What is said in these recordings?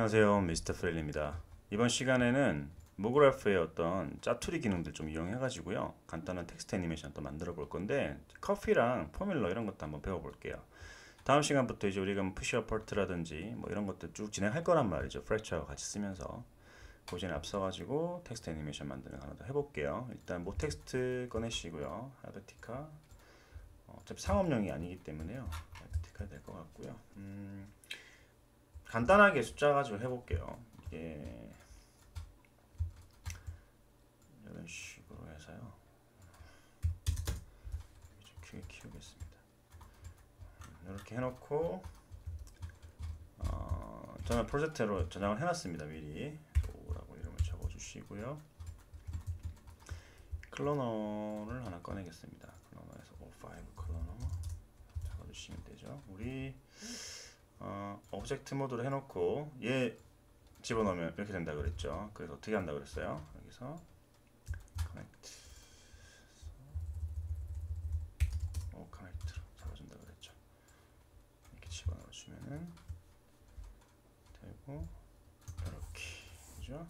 안녕하세요, 미스터 프렐입니다. 이번 시간에는 모그래프의 어떤 짜투리 기능들 좀 이용해 가지고요 간단한 텍스트 애니메이션 또 만들어 볼 건데, 커피랑 포뮬러 이런 것도 한번 배워 볼게요. 다음 시간부터 이제 우리가 푸시 어퍼트라든지 뭐 이런 것들 쭉 진행할 거란 말이죠. 프랙처와 같이 쓰면서. 그 전에 앞서 가지고 텍스트 애니메이션 만드는 거 하나 더 해볼게요. 일단 모 텍스트 꺼내시고요. 하드티카, 어차피 상업용이 아니기 때문에요, 하드티카 될 것 같고요. 간단하게 숫자 가지고 해볼게요. 이게 이런 식으로 해서요. 좀 크게 키우겠습니다. 이렇게 해놓고 저는 프로젝트로 저장을 해놨습니다. 미리 라고 이름을 적어주시고요. 클로너를 하나 꺼내겠습니다. 클로너에서 O5 클로너 적어주시면 되죠. 우리 오브젝트 모드로 해놓고 얘 집어넣으면 이렇게 된다 그랬죠. 그래서 어떻게 한다 그랬어요? 여기서 커넥트 커넥트로 잡아준다 그랬죠. 이렇게 집어넣어주면은 되고, 이렇게 그죠?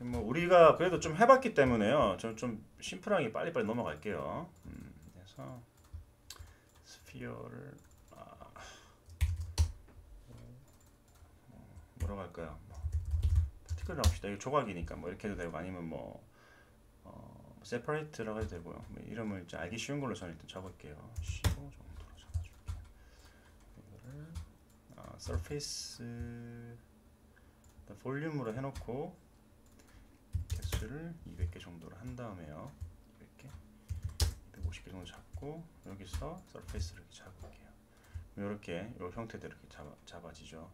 뭐 우리가 그래도 좀 해봤기 때문에요. 저는 좀 심플하게 빨리빨리 넘어갈게요. 그래서 스피어를 뭐라고 할까요? 파티클 나옵시다. 이거 조각이니까 뭐 이렇게 해도 되고, 아니면 뭐 세퍼레이트라고 해도 되고요. 뭐 이름을 이제 알기 쉬운 걸로 저는 일단 적을게요. 15 정도로 잡아줄게요. 이거를 서페이스 볼륨으로 해놓고 개수를 200개 정도로 한 다음에요. 200개, 250개 정도 잡고, 여기서 서페이스를 이렇게 잡을게요. 이렇게 이 형태대로 이렇게 잡아지죠.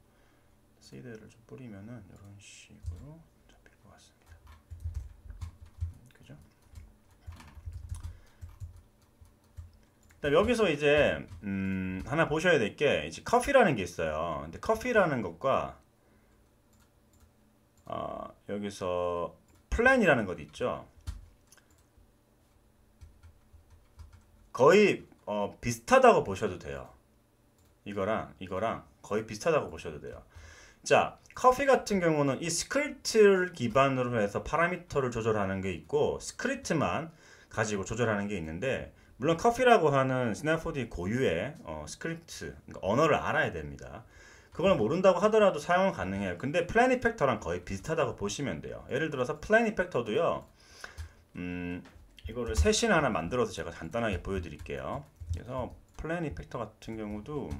시드를 좀 뿌리면은 이런 식으로 잡힐 것 같습니다. 그죠? 여기서 이제 하나 보셔야 될 게, 이제 커피라는 게 있어요. 근데 커피라는 것과 여기서 플랜이라는 것 있죠. 거의 비슷하다고 보셔도 돼요. 이거랑 거의 비슷하다고 보셔도 돼요. 자, 커피 같은 경우는 이 스크립트를 기반으로 해서 파라미터를 조절하는 게 있고, 스크립트만 가지고 조절하는 게 있는데, 물론 커피라고 하는 스냅4D 고유의 스크립트, 그러니까 언어를 알아야 됩니다. 그걸 모른다고 하더라도 사용은 가능해요. 근데 플랜 이펙터랑 거의 비슷하다고 보시면 돼요. 예를 들어서 플랜 이펙터도요, 이거를 셋신 하나 만들어서 제가 간단하게 보여드릴게요. 그래서 플랜 이펙터 같은 경우도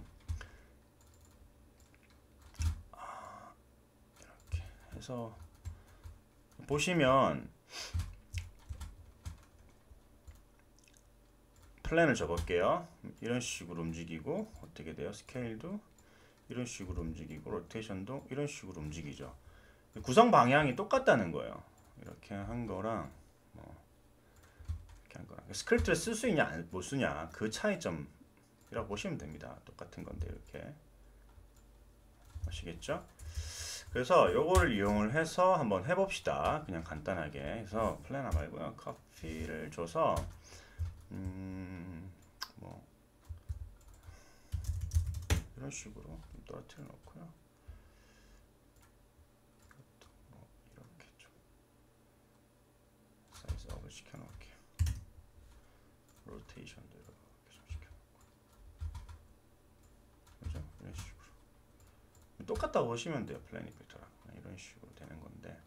이렇게 해서 보시면 플랜을 적을게요. 이런 식으로 움직이고, 어떻게 돼요? 스케일도 이런 식으로 움직이고, 로테이션도 이런 식으로 움직이죠. 구성 방향이 똑같다는 거예요. 이렇게 한 거랑 이렇게 한 거랑. 스크립트를 쓸 수 있냐 못 쓰냐, 그 차이점이라고 보시면 됩니다. 똑같은 건데 이렇게 아시겠죠? 그래서 요거를 이용을 해서 한번 해봅시다. 그냥 간단하게 해서 플래너 말고요, 커피를 줘서 뭐 이런 식으로 좀 떨어뜨려 놓고요. 이것도 뭐 이렇게 좀 사이즈 업을 시켜 놓을게요. 로테이션도 이렇게 좀 시켜 놓고, 그죠? 이런 식으로 똑같다고 보시면 돼요. 플랜 이펙터랑 이런 식으로 되는 건데,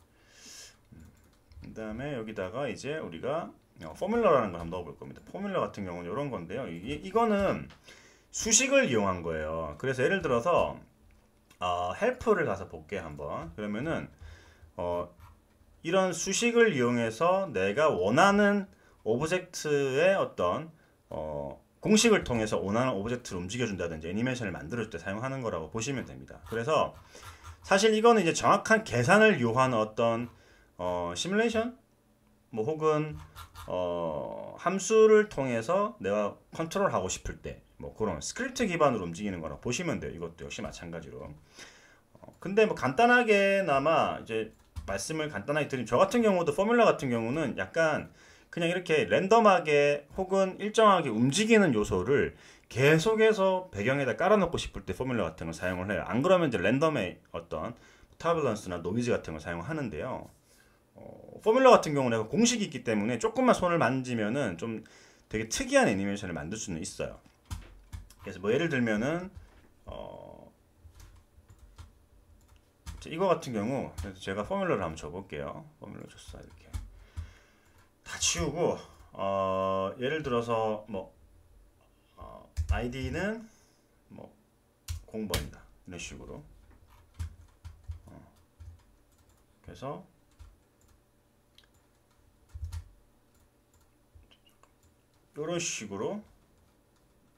그 다음에 여기다가 이제 우리가 포뮬러라는 걸 한번 넣어볼 겁니다. 포뮬러 같은 경우는 이런 건데요. 이거는 수식을 이용한 거예요. 그래서 예를 들어서 헬프를 가서 볼게요 한번. 그러면은 이런 수식을 이용해서 내가 원하는 오브젝트의 어떤 공식을 통해서 원하는 오브젝트를 움직여준다든지 애니메이션을 만들어줄 때 사용하는 거라고 보시면 됩니다. 그래서 사실 이거는 이제 정확한 계산을 요하는 어떤 시뮬레이션 뭐 혹은 함수를 통해서 내가 컨트롤하고 싶을 때 뭐 그런 스크립트 기반으로 움직이는 거라 보시면 돼요. 이것도 역시 마찬가지로. 근데 뭐 간단하게나마 이제 말씀을 간단하게 드리면, 저 같은 경우도 포뮬러 같은 경우는 약간 그냥 이렇게 랜덤하게 혹은 일정하게 움직이는 요소를 계속해서 배경에다 깔아놓고 싶을 때 포뮬러 같은 걸 사용을 해요. 안 그러면 이제 랜덤의 어떤 터뷸런스나 노이즈 같은 걸 사용하는데요. 포뮬러 같은 경우는 공식이 있기 때문에 조금만 손을 만지면은 좀 되게 특이한 애니메이션을 만들 수는 있어요. 그래서 뭐 예를 들면은 이거 같은 경우 제가 포뮬러를 한번 줘볼게요. 포뮬러 줬어 이렇게 다 치우고 예를 들어서 뭐 아이디는 뭐 0번이다 이런 식으로 그래서 이런 식으로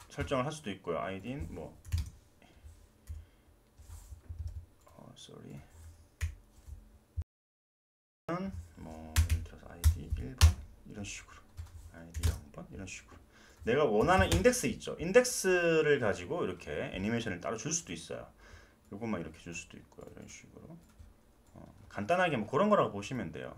설정을 할 수도 있고요. 아이디는 뭐 sorry 뭐 예를 들어서 아이디 1번 이런 식으로 아이디 0번 이런 식으로 내가 원하는 인덱스 있죠. 인덱스를 가지고 이렇게 애니메이션을 따로 줄 수도 있어요. 요것만 이렇게 줄 수도 있고요. 이런 식으로 간단하게 뭐 그런 거라고 보시면 돼요.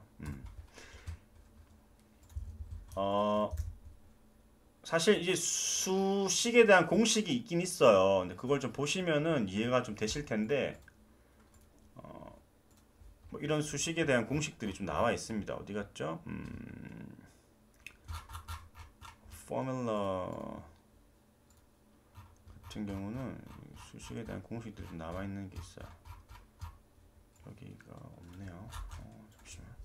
사실 이제 수식에 대한 공식이 있긴 있어요. 근데 그걸 좀 보시면은 이해가 좀 되실 텐데 뭐 이런 수식에 대한 공식들이 좀 나와 있습니다. 어디 갔죠? 포뮬러 같은 경우는 수식에 대한 공식들이 좀 나와 있는 게 있어요. 여기가 없네요. 잠시만.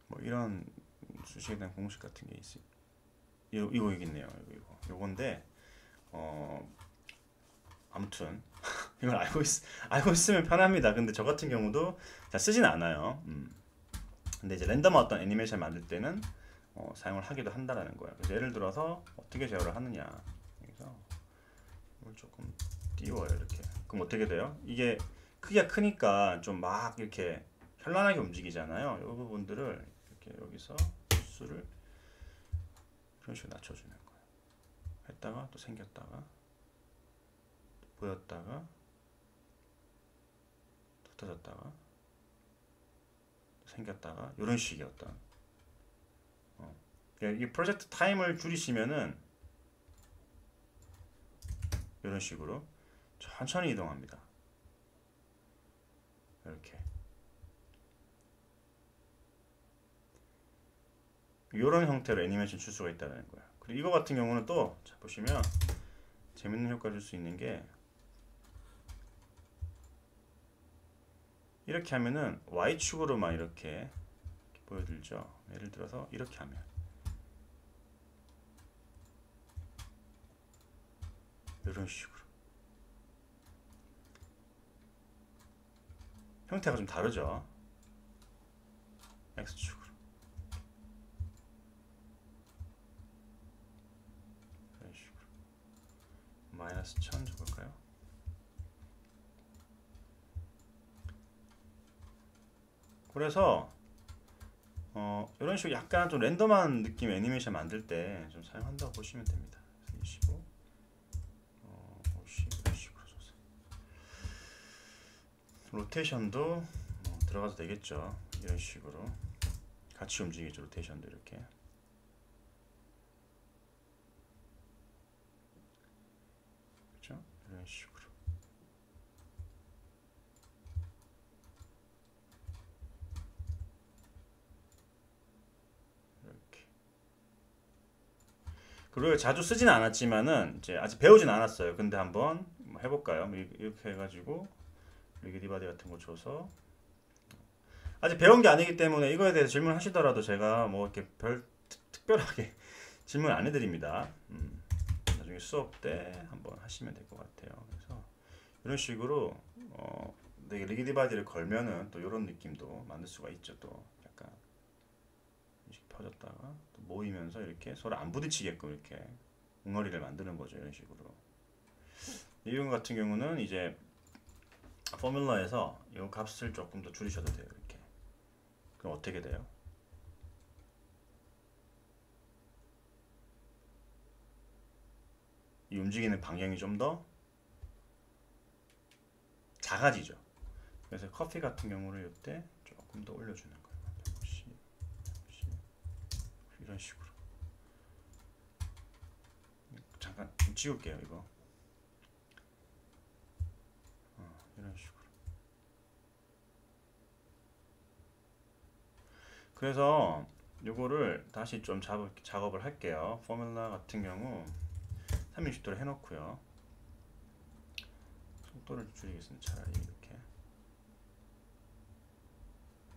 뭐 이런 수식에 대한 공식 같은 게 있어요. 이거 여기 있네요. 요건데 아무튼 이걸 알고 있으면 편합니다. 근데 저 같은 경우도 잘 쓰진 않아요. 근데 이제 랜덤 어떤 애니메이션 만들 때는 사용을 하기도 한다라는 거예요. 그래서 예를 들어서 어떻게 제어를 하느냐. 그래서 이걸 조금 띄워요. 이렇게. 그럼 어떻게 돼요? 이게 크기가 크니까 좀 막 이렇게 현란하게 움직이잖아요. 이 부분들을 이렇게 여기서 수를 이런 식으로 낮춰주는 거예요. 했다가 또 생겼다가 보였다가 또 터졌다가 생겼다가 이런 식의 어떤 이 프로젝트 타임을 줄이시면은 이런 식으로 천천히 이동합니다. 이렇게 이런 형태로 애니메이션 줄 수가 있다는 거예요. 그리고 이거 같은 경우는 또 보시면 재밌는 효과 줄 수 있는 게 이렇게 하면은 Y축으로만 이렇게 보여들죠. 예를 들어서 이렇게 하면 이런 식으로 형태가 좀 다르죠. X축으로 이런 식으로 마이너스 1000 줘볼까요? 그래서 이런 식으로 약간 좀 랜덤한 느낌의 애니메이션 만들 때 좀 사용한다고 보시면 됩니다. 25, 50 이런 식으로 줘서 로테이션도 들어가도 되겠죠. 이런 식으로 같이 움직이죠. 로테이션도 이렇게 그렇죠? 이런 식으로 이렇게 그리고 자주 쓰지는 않았지만은 이제 아직 배우진 않았어요. 근데 한번 해볼까요? 이렇게 해가지고 리기디바디 같은 거 줘서 아직 배운 게 아니기 때문에 이거에 대해서 질문하시더라도 제가 뭐 이렇게 특별하게 질문 안 해드립니다. 나중에 수업 때 한번 하시면 될 것 같아요. 그래서 이런 식으로 되게 리기디바디를 걸면은 또 이런 느낌도 만들 수가 있죠. 또 약간 펴졌다가 또 모이면서 이렇게 서로 안 부딪히게끔 이렇게 웅어리를 만드는 거죠. 이런 식으로. 이런 같은 경우는 이제 포뮬러에서 이 값을 조금 더 줄이셔도 돼요. 이렇게. 그럼 어떻게 돼요? 이 움직이는 방향이 좀 더 작아지죠. 그래서 커피 같은 경우를 이때 조금 더 올려주는 거예요. 150, 150, 이런 식으로. 잠깐 좀 지울게요. 이거. 이런 식으로. 그래서 요거를 다시 좀 작업을 할게요. 포뮬러 같은 경우 360도로 해놓고요. 속도를 줄이겠습니다. 차라리 이렇게.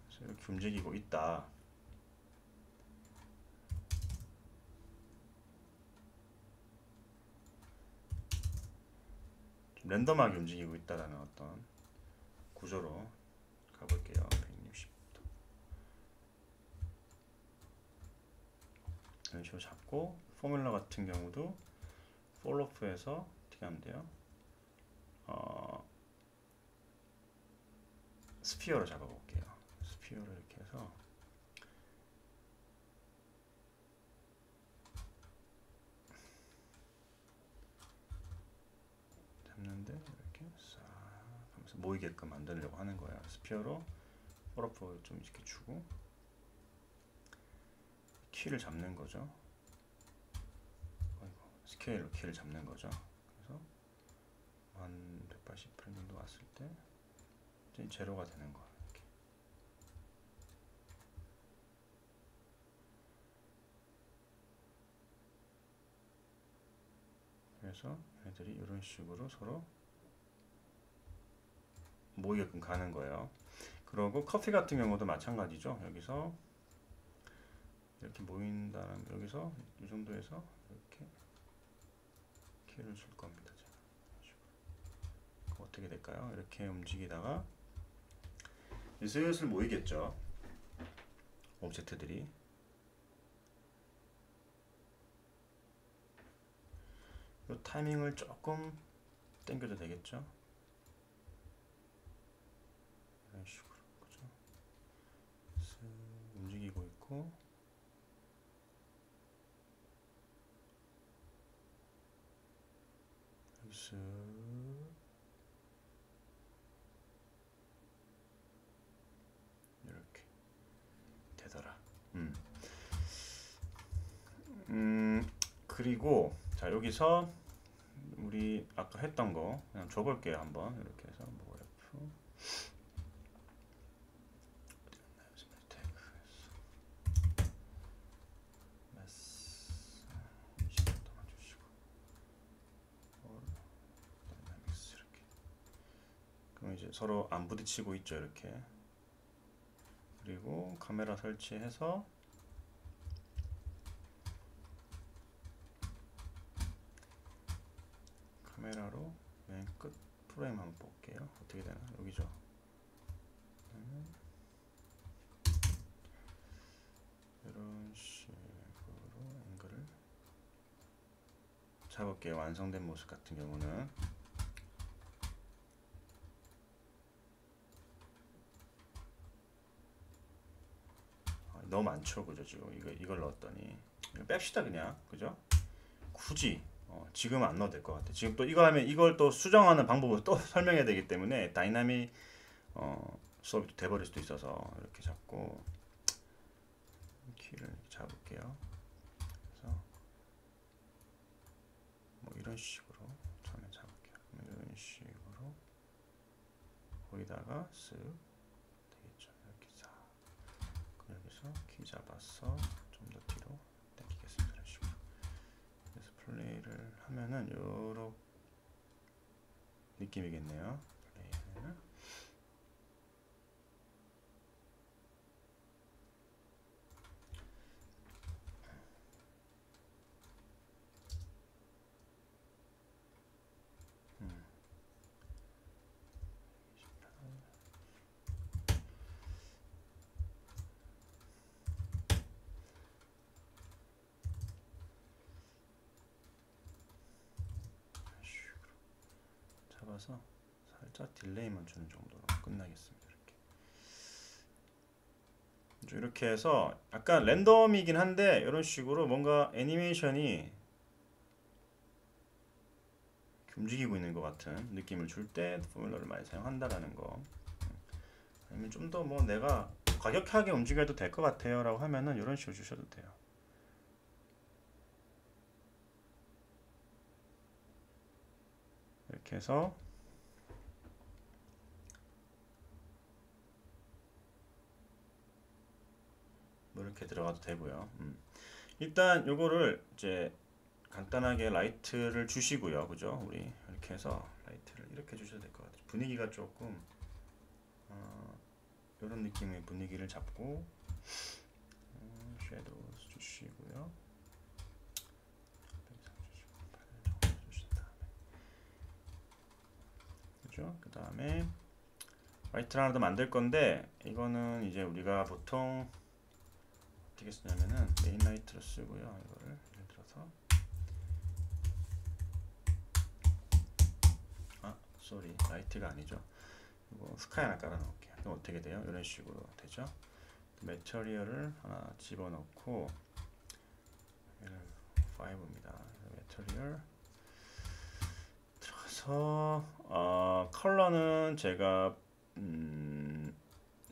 그래서 이렇게 움직이고 있다. 좀 랜덤하게 움직이고 있다라는 어떤 구조로 가볼게요. 160도. 이런 식으로 잡고 포뮬러 같은 경우도 폴로프에서 어떻게 하면 돼요? 스피어로 잡아볼게요. 스피어로 이렇게 해서 잡는데 이렇게 싹 하면서 모이게끔 만들려고 하는 거예요. 스피어로 폴로프 좀 이렇게 주고 키를 잡는 거죠. 스케일로 키를 잡는 거죠. 그래서 한 180프레임 정도 왔을 때 이제 제로가 되는 거예요. 이렇게. 그래서 애들이 이런 식으로 서로 모이게끔 가는 거예요. 그리고 커피 같은 경우도 마찬가지죠. 여기서 이렇게 모인다는, 여기서 이 정도에서 이렇게 키를 줄 겁니다. 제가. 어떻게 될까요? 이렇게 움직이다가 슬슬 모이겠죠. 오브젝트들이. 이 타이밍을 조금 당겨도 되겠죠. 이런 식으로, 그죠? 움직이고 있고, 슥 이렇게 되더라. 그리고 자, 여기서 우리 아까 했던 거 그냥 줘볼게요. 한번 이렇게 해서 뭐 F 그럼 이제 서로 안 부딪히고 있죠. 이렇게. 그리고 카메라 설치해서 카메라로 맨 끝 프레임 한번 볼게요. 어떻게 되나? 여기죠. 이런 식으로 앵글을 잡을게요. 완성된 모습 같은 경우는 너무 많죠, 그죠? 지금 이걸 넣었더니 뺍시다 그냥, 그죠? 굳이 지금 안 넣어도 될 것 같아. 지금 또 이거 하면 이걸 또 수정하는 방법을 또 설명해야 되기 때문에 다이나믹 수업이 또 돼버릴 수도 있어서 이렇게 잡고 키를 이렇게 잡을게요. 그래서 뭐 이런 식으로 처음에 잡을게요. 이런 식으로 거기다가 쓱 되겠죠. 이렇게 싹. 여기서 키 잡아서 좀 더 뒤로 당기겠습니다. 이런 식으로. 그래서 플레이를 하면은 요런 느낌이겠네요. 플레이를 잡아서 살짝 딜레이만 주는 정도로 끝나겠습니다. 이렇게 해서 약간 랜덤이긴 한데 이런 식으로 뭔가 애니메이션이 움직이고 있는 것 같은 느낌을 줄 때 포뮬러를 많이 사용한다라는 거. 아니면 좀 더 뭐 내가 과격하게 움직여도 될 것 같아요 라고 하면은 이런 식으로 주셔도 돼요. 이렇게 해서 뭐 이렇게 들어가도 되고요. 일단 요거를 이제 간단하게 라이트를 주시고요. 그죠? 우리 이렇게 해서 라이트를 이렇게 주셔도 될 것 같아요. 분위기가 조금 이런 느낌의 분위기를 잡고 섀도우 주시고요. 그죠? 그 다음에 라이트를 하나 더 만들 건데 이거는 이제 우리가 보통 어떻게 쓰냐면은 메인 라이트로 쓰고요. 이거를 예를 들어서 쏘리 라이트가 아니죠. 이거 스카이 하나 깔아 놓을게요. 그럼 어떻게 돼요? 이런 식으로 되죠. 매터리얼을 하나 집어넣고 얘는 5입니다. 매터리얼 들어가서 컬러는 제가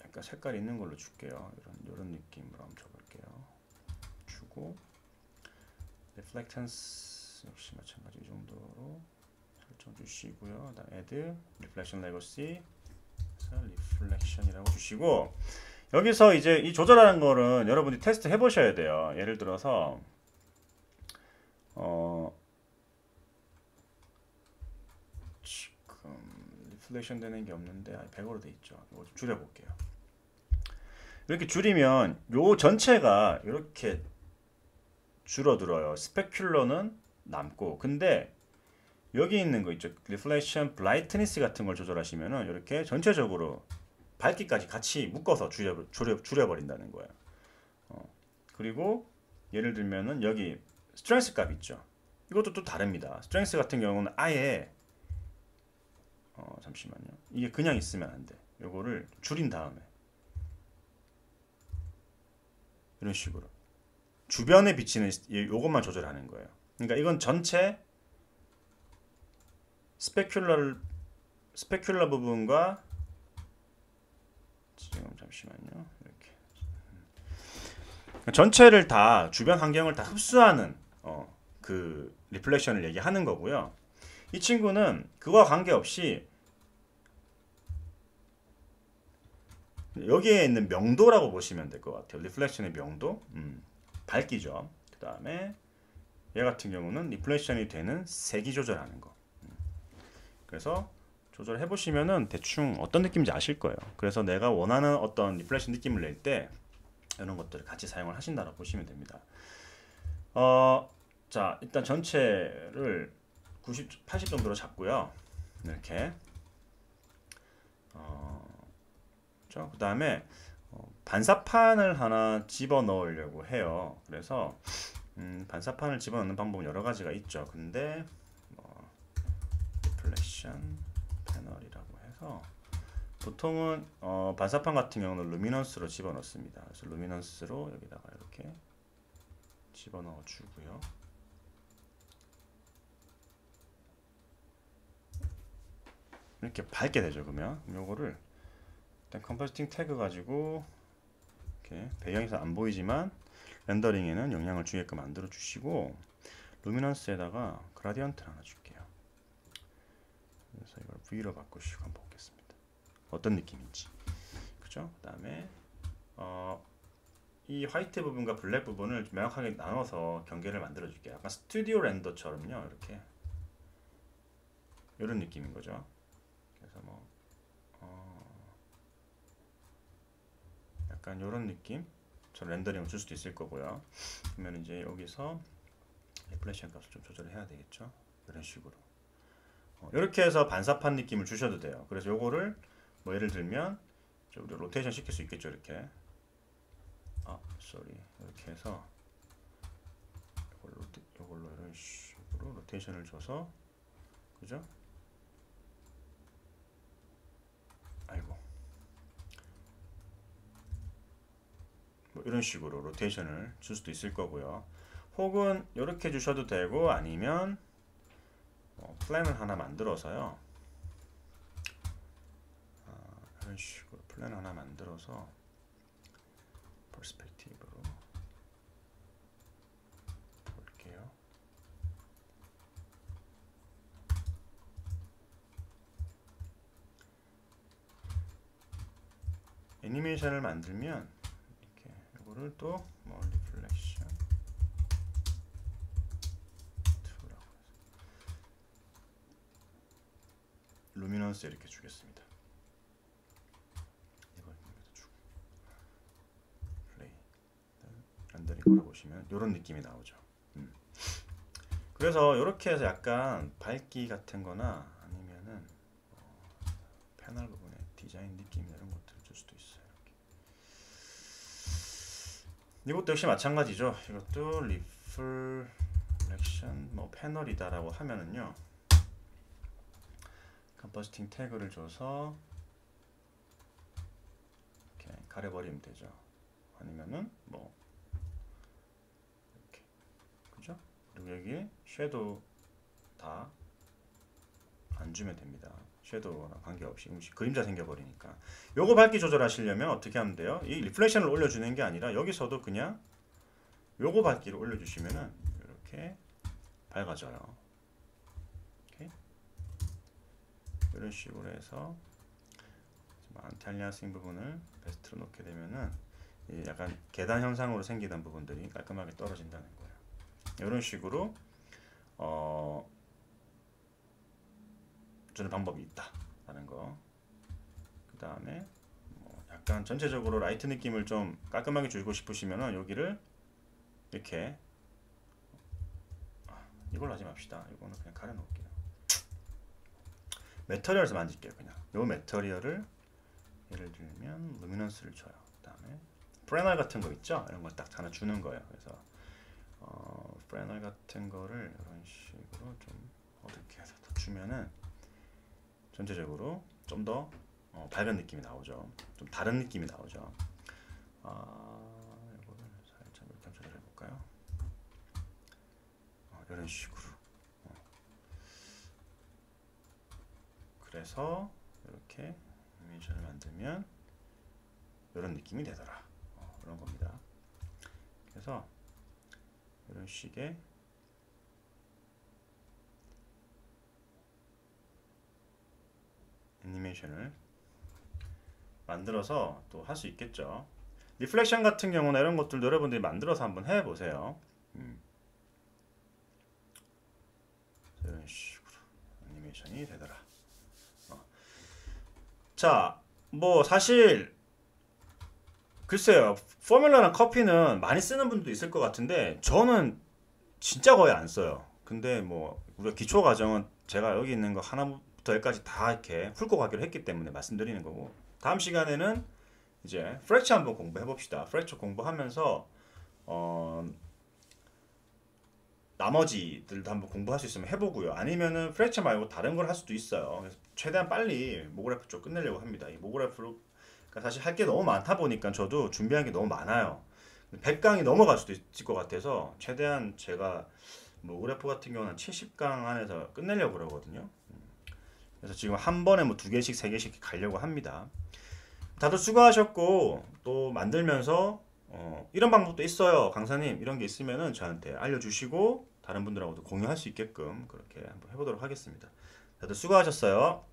약간 색깔 있는 걸로 줄게요. 이런 느낌으로 한번 줘볼게요. 주고 리플렉턴스 역시 마찬가지 이 정도로 설정 주시고요. 그다음 add reflection legacy 리플렉션이라고 주시고 여기서 이제 이 조절하는 거는 여러분이 테스트 해보셔야 돼요. 예를 들어서 지금 리플렉션 되는 게 없는데 100으로 돼 있죠. 이거 좀 줄여볼게요. 이렇게 줄이면 요 전체가 이렇게 줄어들어요. 스페큘러는 남고 근데 여기 있는 거 있죠. 리플렉션 브라이트니스 같은 걸 조절하시면은 이렇게 전체적으로 밝기까지 같이 묶어서 줄여버린다는 거예요. 그리고 예를 들면은 여기 스트렝스 값 있죠. 이것도 또 다릅니다. 스트렝스 같은 경우는 아예 잠시만요. 이게 그냥 있으면 안 돼. 요거를 줄인 다음에 이런 식으로 주변에 비치는 요것만 조절하는 거예요. 그러니까 이건 전체 스페큘러 부분과 지금 잠시만요. 이렇게 전체를 다 주변 환경을 다 흡수하는 그 리플렉션을 얘기하는 거고요. 이 친구는 그와 관계없이 여기에 있는 명도라고 보시면 될 것 같아요. 리플렉션의 명도, 밝기죠. 그 다음에 얘 같은 경우는 리플렉션이 되는 색이 조절하는 거. 그래서 조절해 보시면은 대충 어떤 느낌인지 아실 거예요. 그래서 내가 원하는 어떤 리플렉션 느낌을 낼 때 이런 것들을 같이 사용을 하신다고 보시면 됩니다. 자, 일단 전체를 90, 80 정도로 잡고요. 이렇게 그 다음에 반사판을 하나 집어 넣으려고 해요. 그래서 반사판을 집어넣는 방법은 여러 가지가 있죠. 근데 리플렉션 패널이라고 해서 보통은 반사판 같은 경우는 루미넌스로 집어넣습니다. 그래서 루미넌스로 여기다가 이렇게 집어넣어 주고요. 이렇게 밝게 되죠. 그러면 요거를 일단 컴포지팅 태그 가지고 이렇게 배경에서 안 보이지만 렌더링에는 영향을 주게끔 만들어 주시고 루미넌스에다가 그라디언트 하나 줄게요. 그래서 이걸 V로 바꾸시고 한번 보겠습니다. 어떤 느낌인지. 그죠? 그 다음에 이 화이트 부분과 블랙 부분을 명확하게 나눠서 경계를 만들어 줄게요. 약간 스튜디오 렌더처럼요. 이렇게 이런 느낌인 거죠. 그래서 뭐 약간 이런 느낌 저 렌더링을 줄 수도 있을 거고요. 그러면 이제 여기서 리플렉션 값을 좀 조절해야 되겠죠. 이런 식으로 이렇게 해서 반사판 느낌을 주셔도 돼요. 그래서 요거를 뭐 예를 들면 우리 로테이션 시킬 수 있겠죠. 이렇게 이렇게 해서 요걸로 이런 식으로 로테이션을 줘서 그죠? 아이고. 뭐 이런 식으로 로테이션을 줄 수도 있을 거고요. 혹은 이렇게 주셔도 되고, 아니면 플랜을 하나 만들어서요. 이런 식으로 플랜 하나 만들어서 퍼스펙티브로 볼게요. 애니메이션을 만들면 이렇게 이거를 또 뭐 리플렉션 2라고 해서 루미넌스 이렇게 주겠습니다. 이걸 주고 플레이 렌더링 걸어보시면 이런 느낌이 나오죠. 그래서 이렇게 해서 약간 밝기 같은 거나 아니면은 패널 부분에 디자인 느낌 이런 것들을 줄 수도 있어요. 이렇게. 이것도 역시 마찬가지죠. 이것도 리플렉션 뭐 패널이다라고 하면은요, 컨버스팅 태그를 줘서 이렇게 가려버리면 되죠. 아니면은 뭐 이렇게, 그죠? 그리고 여기 섀도우 다 안 주면 됩니다. 섀도우랑 관계없이 그림자 생겨버리니까. 요거 밝기 조절하시려면 어떻게 하면 돼요? 이 리플렉션을 올려주는 게 아니라 여기서도 그냥 요거 밝기를 올려주시면은 이렇게 밝아져요. 이렇게. 이런 식으로 해서 안티알리아싱 부분을 베스트로 놓게 되면은 약간 계단 형상으로 생기던 부분들이 깔끔하게 떨어진다는 거예요. 이런 식으로 주는 방법이 있다라는 거. 그 다음에 뭐 약간 전체적으로 라이트 느낌을 좀 깔끔하게 주고 싶으시면은 여기를 이렇게 이걸로 하지 맙시다. 이거는 그냥 가려 놓을게요. 매터리얼에서 만질게요. 그냥 요 매터리얼을 예를 들면 루미넌스를 줘요. 그 다음에 프레널 같은 거 있죠? 이런 거 딱 하나 주는 거예요. 그래서 프레널 같은 거를 이런 식으로 좀 어둡게 해서 주면은 전체적으로 좀 더 밝은 느낌이 나오죠. 좀 다른 느낌이 나오죠. 이거를 살짝 이렇게 조절해 볼까요? 이런 식으로. 그래서 이렇게 애니메이션을 만들면 이런 느낌이 되더라. 그런 겁니다. 그래서 이런 식의 애니메이션을 만들어서 또 할 수 있겠죠. 리플렉션 같은 경우나 이런 것들도 여러분들이 만들어서 한번 해보세요. 이런 식으로 애니메이션이 되더라. 자, 뭐 사실 글쎄요, 포뮬러랑 커피는 많이 쓰는 분도 있을 것 같은데 저는 진짜 거의 안 써요. 근데 뭐 우리가 기초 과정은 제가 여기 있는 거 하나부터 열까지 다 이렇게 훑고 가기로 했기 때문에 말씀드리는 거고, 다음 시간에는 이제 프랙처 한번 공부해 봅시다. 프랙처 공부하면서 나머지들도 한번 공부할 수 있으면 해보고요. 아니면은 프랙처 말고 다른 걸 할 수도 있어요. 그래서 최대한 빨리 모그래프 쪽 끝내려고 합니다. 이 모그래프로 그러니까 사실 할 게 너무 많다 보니까 저도 준비한 게 너무 많아요. 100강이 넘어갈 수도 있을 것 같아서 최대한 제가 모그래프 같은 경우는 70강 안에서 끝내려고 그러거든요. 그래서 지금 한 번에 뭐 2개씩 3개씩 가려고 합니다. 다들 수고하셨고, 또 만들면서 이런 방법도 있어요 강사님, 이런 게 있으면은 저한테 알려주시고 다른 분들하고도 공유할 수 있게끔 그렇게 한번 해보도록 하겠습니다. 다들 수고하셨어요.